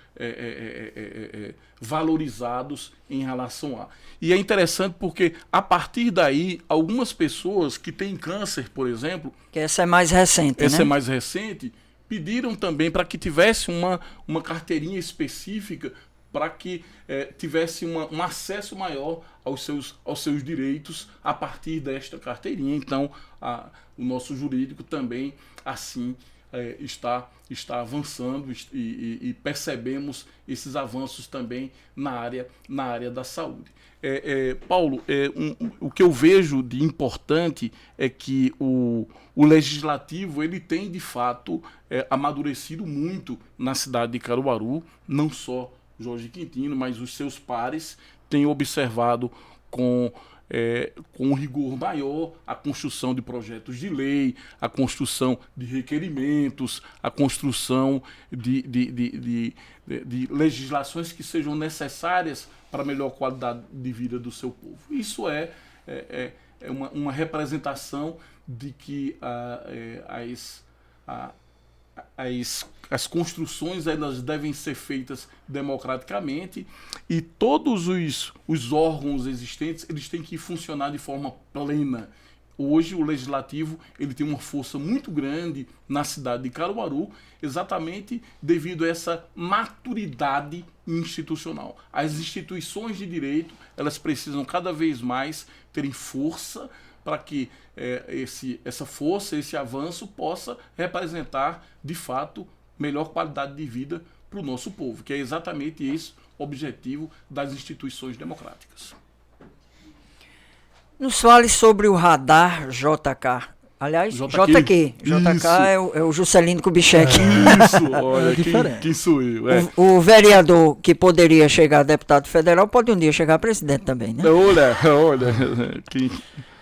valorizados em relação a. E é interessante porque, a partir daí, algumas pessoas que têm câncer, por exemplo...
Que essa é mais recente,
Essa
né?
é mais recente, pediram também para que tivesse uma carteirinha específica para que tivesse um acesso maior aos seus direitos a partir desta carteirinha. Então, o nosso jurídico também, assim, está avançando e percebemos esses avanços também na área da saúde. Paulo, o que eu vejo de importante é que o legislativo ele tem, de fato, amadurecido muito na cidade de Caruaru, não só Jorge Quintino, mas os seus pares têm observado com um rigor maior a construção de projetos de lei, a construção de requerimentos, a construção de legislações que sejam necessárias para a melhor qualidade de vida do seu povo. Isso é uma representação de que as construções elas devem ser feitas democraticamente e todos os órgãos existentes eles têm que funcionar de forma plena. Hoje o legislativo ele tem uma força muito grande na cidade de Caruaru, exatamente devido a essa maturidade institucional. As instituições de direito elas precisam cada vez mais terem força para que essa força, esse avanço possa representar, de fato, melhor qualidade de vida para o nosso povo, que é exatamente esse o objetivo das instituições democráticas.
Nos fale sobre o radar JK. Aliás, JQ. JK é o Juscelino Kubitschek.
Isso, olha, quem sou eu?
O vereador que poderia chegar a deputado federal pode um dia chegar a presidente também, né?
Olha,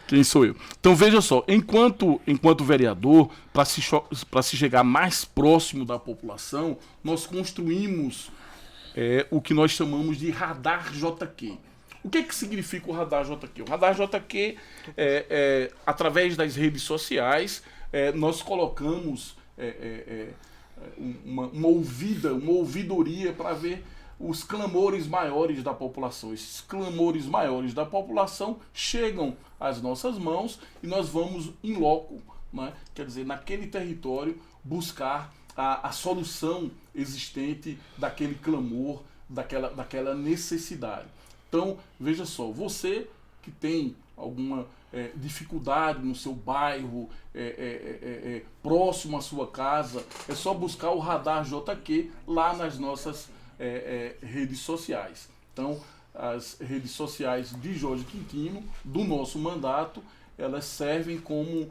quem sou eu? Então veja só, enquanto vereador, para se chegar mais próximo da população, nós construímos o que nós chamamos de radar JQ. O que significa o radar JQ? O radar JQ, através das redes sociais, nós colocamos uma ouvidoria para ver os clamores maiores da população. Esses clamores maiores da população chegam às nossas mãos e nós vamos em loco, né? Quer dizer, naquele território, buscar a solução existente daquele clamor, daquela necessidade. Então, veja só, você que tem alguma dificuldade no seu bairro, próximo à sua casa, é só buscar o Radar JQ lá nas nossas redes sociais. Então, as redes sociais de Jorge Quintino, do nosso mandato, elas servem como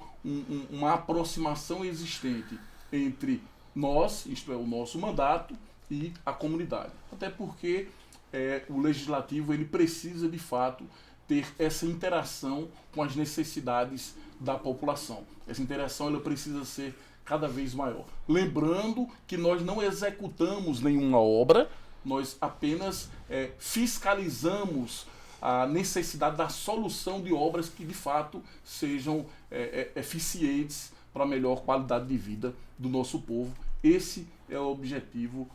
uma aproximação existente entre nós, isto é, o nosso mandato, e a comunidade. Até porque o legislativo ele precisa, de fato, ter essa interação com as necessidades da população. Essa interação ela precisa ser cada vez maior. Lembrando que nós não executamos nenhuma obra, nós apenas fiscalizamos a necessidade da solução de obras que, de fato, sejam eficientes para a melhor qualidade de vida do nosso povo. Esse é o objetivo,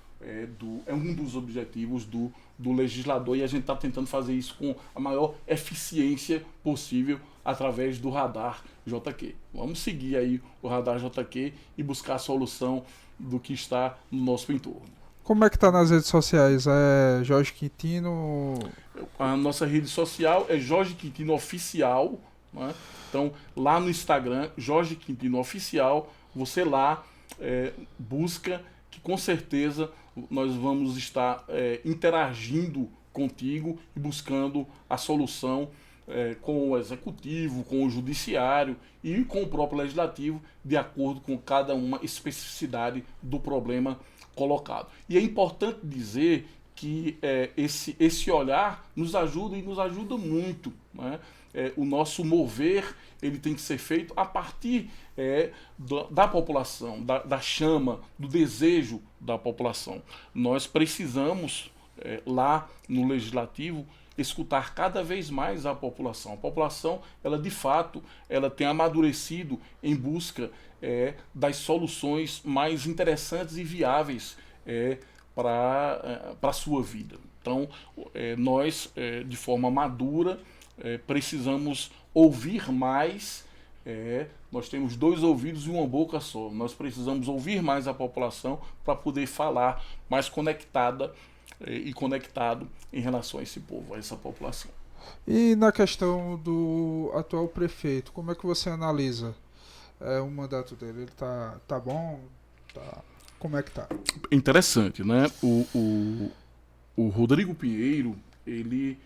um dos objetivos do legislador, e a gente está tentando fazer isso com a maior eficiência possível através do Radar JQ. Vamos seguir aí o Radar JQ e buscar a solução do que está no nosso entorno.
Como é que tá nas redes sociais? É Jorge Quintino?
A nossa rede social é Jorge Quintino Oficial, né? Então, lá no Instagram, Jorge Quintino Oficial, você lá busca, que com certeza nós vamos estar interagindo contigo e buscando a solução com o executivo, com o judiciário e com o próprio legislativo, de acordo com cada uma especificidade do problema colocado. E é importante dizer que esse olhar nos ajuda e nos ajuda muito, né? O nosso mover ele tem que ser feito a partir da população, da chama, do desejo da população. Nós precisamos, lá no Legislativo, escutar cada vez mais a população. A população, ela de fato, ela tem amadurecido em busca das soluções mais interessantes e viáveis para a sua vida. Então, nós, de forma madura, precisamos ouvir mais. Nós temos 2 ouvidos e uma boca só. Nós precisamos ouvir mais a população para poder falar mais conectada e conectado em relação a esse povo, a essa população.
E na questão do atual prefeito, como é que você analisa o mandato dele? Ele tá bom? Como é que tá?
Interessante, né? O Rodrigo Pinheiro, ele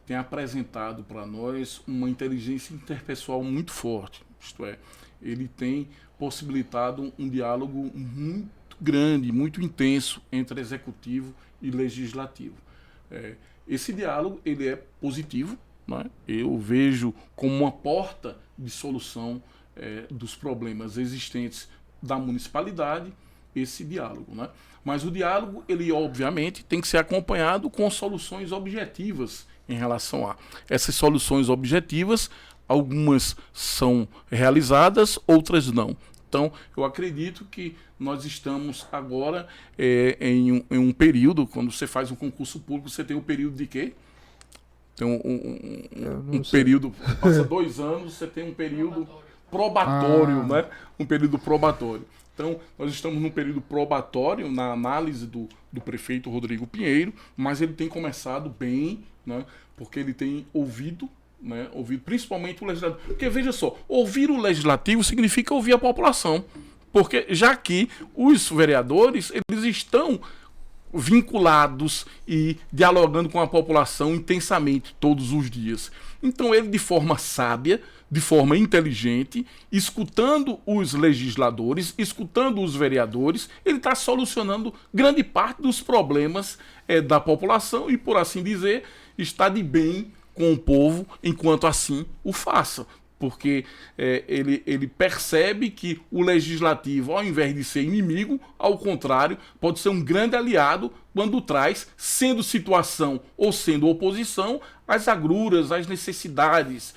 tem apresentado para nós uma inteligência interpessoal muito forte. Isto é, ele tem possibilitado um diálogo muito grande, muito intenso entre executivo e legislativo. Esse diálogo ele é positivo, né? Eu vejo como uma porta de solução dos problemas existentes da municipalidade, esse diálogo, né? Mas o diálogo, ele obviamente tem que ser acompanhado com soluções objetivas em relação a essas soluções objetivas. Algumas são realizadas, outras não. Então, eu acredito que nós estamos agora em um período, quando você faz um concurso público, você tem um período de quê? Tem um período, passa 2 anos, você tem um período probatório, né? Um período probatório. Então, nós estamos num período probatório na análise do prefeito Rodrigo Pinheiro, mas ele tem começado bem, né? Porque ele tem ouvido, né? Ouvir principalmente o legislativo. Porque veja só, ouvir o legislativo significa ouvir a população. Porque já que os vereadores, eles estão vinculados e dialogando com a população intensamente todos os dias. Então ele, de forma sábia, de forma inteligente, escutando os legisladores, escutando os vereadores, ele está solucionando grande parte dos problemas da população e, por assim dizer, está de bem com o povo enquanto assim o faça. Porque ele percebe que o legislativo, ao invés de ser inimigo, ao contrário, pode ser um grande aliado quando traz, sendo situação ou sendo oposição, as agruras, as necessidades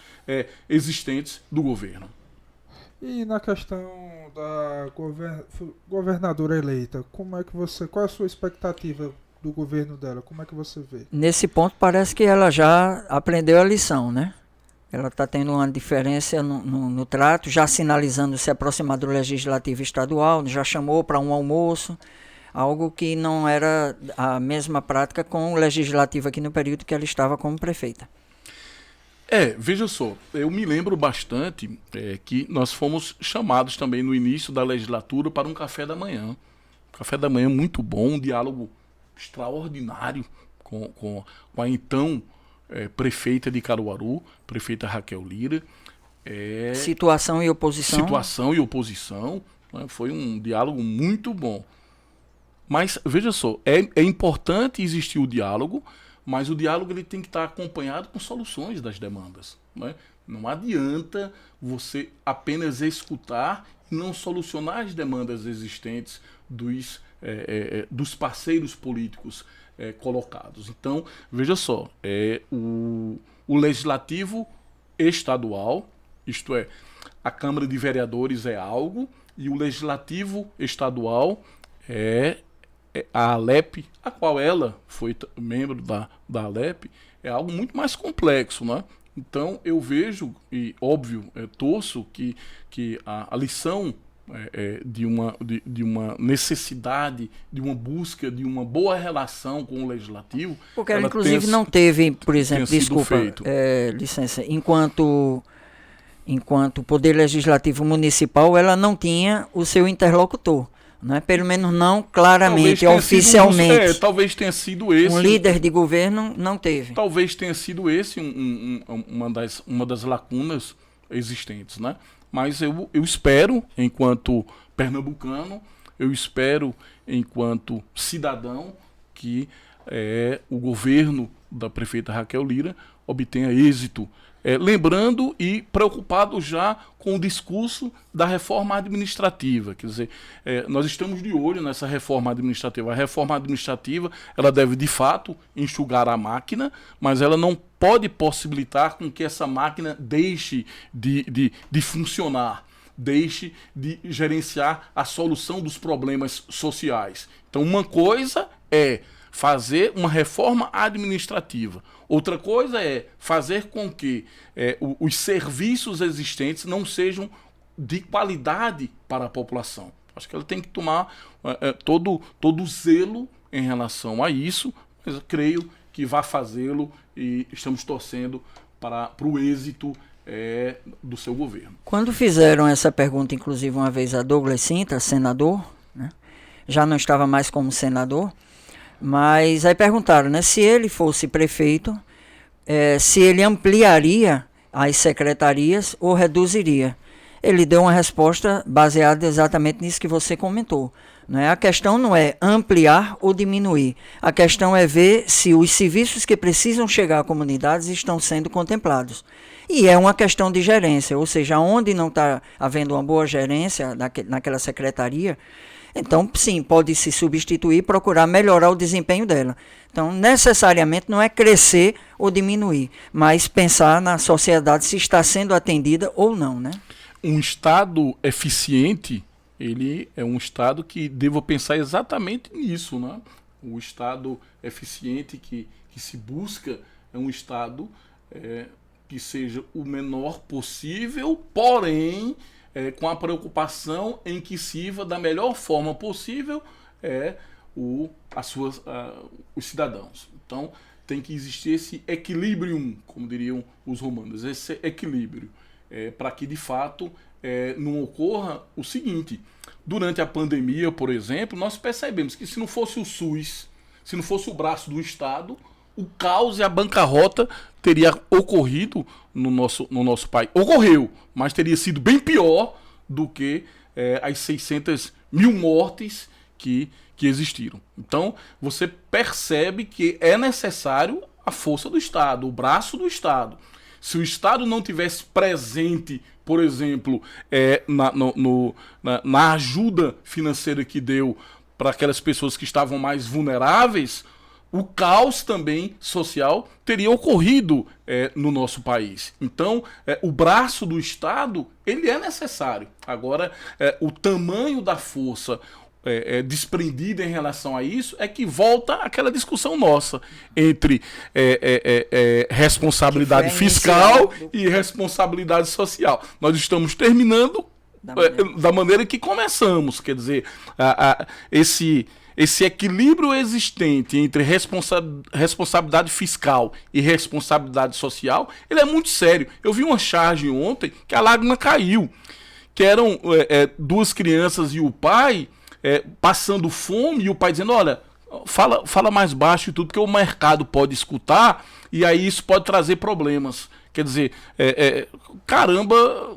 existentes do governo.
E na questão da governadora eleita, qual é a sua expectativa do governo dela? Como é que você vê?
Nesse ponto parece que ela já aprendeu a lição, né? Ela está tendo uma diferença no trato, já sinalizando se aproximar do Legislativo Estadual, já chamou para um almoço, algo que não era a mesma prática com o Legislativo aqui no período que ela estava como prefeita.
Veja só, eu me lembro bastante que nós fomos chamados também no início da legislatura para um café da manhã. Café da manhã muito bom, um diálogo extraordinário com a então prefeita de Caruaru, prefeita Raquel Lira.
Situação e oposição.
Situação e oposição, né? Foi um diálogo muito bom. Mas, veja só, é importante existir o diálogo, mas o diálogo ele tem que estar acompanhado com soluções das demandas, né? Não adianta você apenas escutar e não solucionar as demandas existentes dos parceiros políticos colocados. Então, veja só, o Legislativo Estadual, isto é, a Câmara de Vereadores é algo, e o Legislativo Estadual a ALEP, a qual ela foi membro da ALEP, é algo muito mais complexo, né? Então eu vejo, e óbvio, torço que a lição de uma necessidade, de uma busca, de uma boa relação com o Legislativo.
Porque ela inclusive não teve, por exemplo, desculpa, licença, enquanto Poder Legislativo Municipal, ela não tinha o seu interlocutor. Né? Pelo menos não claramente, oficialmente.
Talvez tenha sido esse.
Um líder de governo não teve.
Talvez tenha sido esse uma das lacunas existentes, né? Mas eu espero, enquanto pernambucano, eu espero, enquanto cidadão, que o governo da prefeita Raquel Lira obtenha êxito lembrando e preocupado já com o discurso da reforma administrativa. Quer dizer, nós estamos de olho nessa reforma administrativa. A reforma administrativa, ela deve, de fato, enxugar a máquina, mas ela não pode possibilitar com que essa máquina deixe de funcionar, deixe de gerenciar a solução dos problemas sociais. Então, uma coisa é fazer uma reforma administrativa. Outra coisa é fazer com que os serviços existentes não sejam de qualidade para a população. Acho que ela tem que tomar todo zelo em relação a isso, mas eu creio que vai fazê-lo e estamos torcendo para o êxito do seu governo.
Quando fizeram essa pergunta, inclusive uma vez a Douglas Sintra, senador, né, já não estava mais como senador, mas aí perguntaram, né, se ele fosse prefeito, se ele ampliaria as secretarias ou reduziria. Ele deu uma resposta baseada exatamente nisso que você comentou. Né? A questão não é ampliar ou diminuir. A questão é ver se os serviços que precisam chegar à comunidade estão sendo contemplados. E é uma questão de gerência, ou seja, onde não está havendo uma boa gerência naquela secretaria, então, sim, pode se substituir e procurar melhorar o desempenho dela. Então, necessariamente não é crescer ou diminuir, mas pensar na sociedade se está sendo atendida ou não, né?
Um Estado eficiente, ele é um Estado que deva pensar exatamente nisso, né? O Estado eficiente que se busca é um Estado que seja o menor possível, porém com a preocupação em que sirva da melhor forma possível os cidadãos. Então, tem que existir esse equilibrium, como diriam os romanos, esse equilíbrio, para que, de fato, não ocorra o seguinte. Durante a pandemia, por exemplo, nós percebemos que se não fosse o SUS, se não fosse o braço do Estado, o caos e a bancarrota teria ocorrido no nosso país. Ocorreu, mas teria sido bem pior do que as 600 mil mortes que existiram. Então, você percebe que é necessário a força do Estado, o braço do Estado. Se o Estado não tivesse presente, por exemplo, na ajuda financeira que deu para aquelas pessoas que estavam mais vulneráveis, o caos também social teria ocorrido no nosso país. Então, o braço do Estado, ele é necessário. Agora, o tamanho da força desprendida em relação a isso é que volta aquela discussão nossa entre responsabilidade fiscal e responsabilidade social. Nós estamos terminando da maneira que começamos. Quer dizer, esse equilíbrio existente entre responsabilidade fiscal e responsabilidade social, ele é muito sério. Eu vi uma charge ontem que a lágrima caiu, que eram duas crianças e o pai passando fome, e o pai dizendo, olha, fala mais baixo e tudo, porque o mercado pode escutar e aí isso pode trazer problemas. Quer dizer, caramba,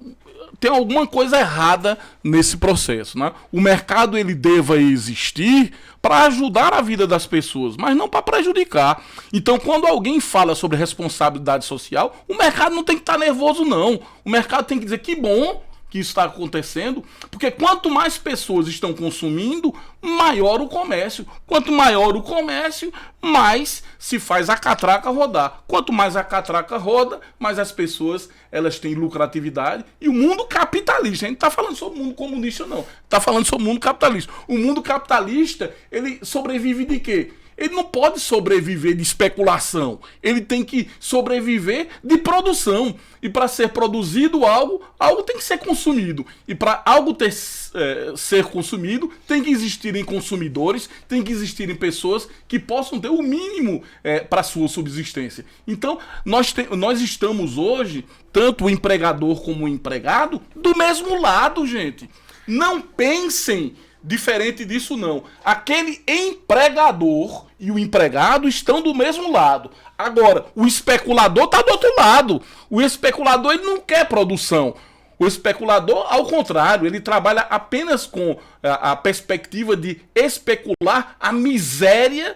tem alguma coisa errada nesse processo, né? O mercado, ele deva existir para ajudar a vida das pessoas, mas não para prejudicar. Então, quando alguém fala sobre responsabilidade social, o mercado não tem que estar nervoso, não. O mercado tem que dizer que bom que isso está acontecendo, porque quanto mais pessoas estão consumindo, maior o comércio. Quanto maior o comércio, mais se faz a catraca rodar. Quanto mais a catraca roda, mais as pessoas elas têm lucratividade. E o mundo capitalista, a gente não está falando sobre o mundo comunista, não. Está falando sobre o mundo capitalista. O mundo capitalista, ele sobrevive de quê? Ele não pode sobreviver de especulação. Ele tem que sobreviver de produção. E para ser produzido algo tem que ser consumido. E para algo ser consumido, tem que existirem consumidores, tem que existirem pessoas que possam ter o mínimo para a sua subsistência. Então, nós estamos hoje, tanto o empregador como o empregado, do mesmo lado, gente. Não pensem diferente disso, não. Aquele empregador e o empregado estão do mesmo lado. Agora, o especulador está do outro lado. O especulador, ele não quer produção. O especulador, ao contrário, ele trabalha apenas com a perspectiva de especular a miséria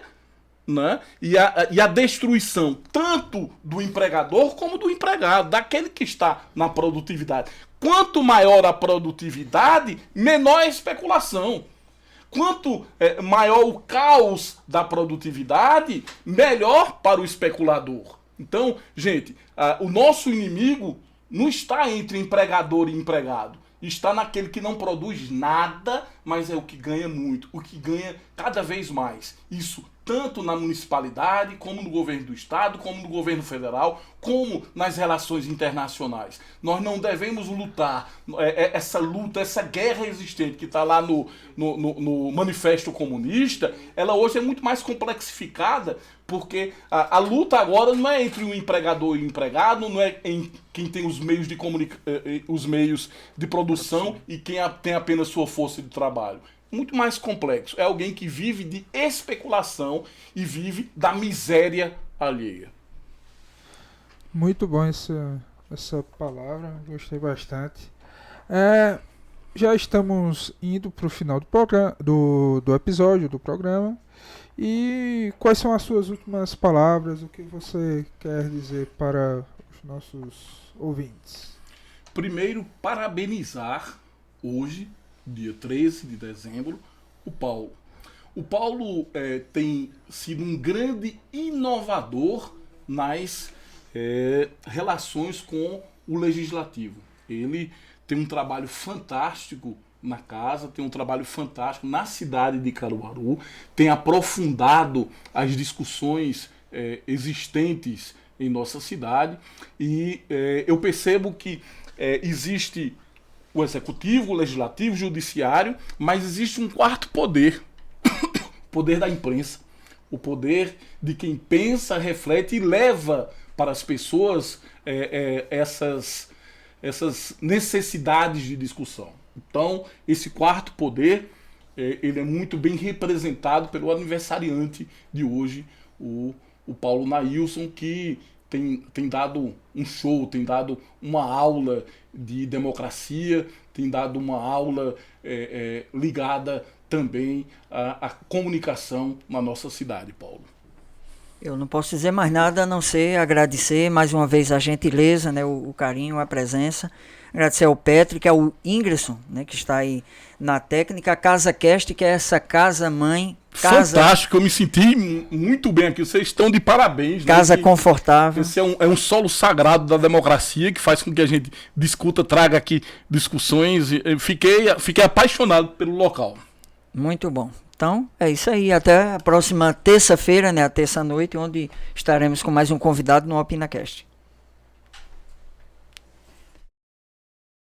né? E a destruição tanto do empregador como do empregado, daquele que está na produtividade. Quanto maior a produtividade, menor a especulação. Quanto maior o caos da produtividade, melhor para o especulador. Então, gente, o nosso inimigo não está entre empregador e empregado. Está naquele que não produz nada, mas é o que ganha muito, o que ganha cada vez mais. Isso tanto na municipalidade, como no governo do estado, como no governo federal, como nas relações internacionais. Nós não devemos lutar, essa luta, essa guerra existente que está lá no Manifesto Comunista, ela hoje é muito mais complexificada, porque a luta agora não é entre o empregador e o empregado, não é em quem tem os meios de os meios de produção e quem tem apenas sua força de trabalho. Muito mais complexo. É alguém que vive de especulação e vive da miséria alheia.
Muito bom essa palavra, gostei bastante. Já estamos indo para o final do episódio do programa. E quais são as suas últimas palavras? O que você quer dizer para os nossos ouvintes?
Primeiro, parabenizar hoje, dia 13 de dezembro, o Paulo. O Paulo tem sido um grande inovador nas relações com o legislativo. Ele tem um trabalho fantástico na casa, tem um trabalho fantástico na cidade de Caruaru, tem aprofundado as discussões existentes em nossa cidade e eu percebo que existe o executivo, o legislativo, o judiciário, mas existe um quarto poder, o poder da imprensa, o poder de quem pensa, reflete e leva para as pessoas essas necessidades de discussão. Então, esse quarto poder, ele é muito bem representado pelo aniversariante de hoje, o Paulo Nailson, que tem dado um show, tem dado uma aula de democracia, tem dado uma aula ligada também à comunicação na nossa cidade, Paulo.
Eu não posso dizer mais nada a não ser agradecer mais uma vez a gentileza, né, o carinho, a presença. Agradecer ao Petri, que é o Ingresson, né, que está aí na técnica, a Casa Cast, que é essa casa-mãe.
Fantástico, eu me senti muito bem aqui. Vocês estão de parabéns.
Casa
né?
Confortável.
Esse é um solo sagrado da democracia que faz com que a gente discuta, traga aqui discussões. Fiquei apaixonado pelo local.
Muito bom. Então, é isso aí. Até a próxima terça-feira, né, a terça-noite, onde estaremos com mais um convidado no OpinaCast.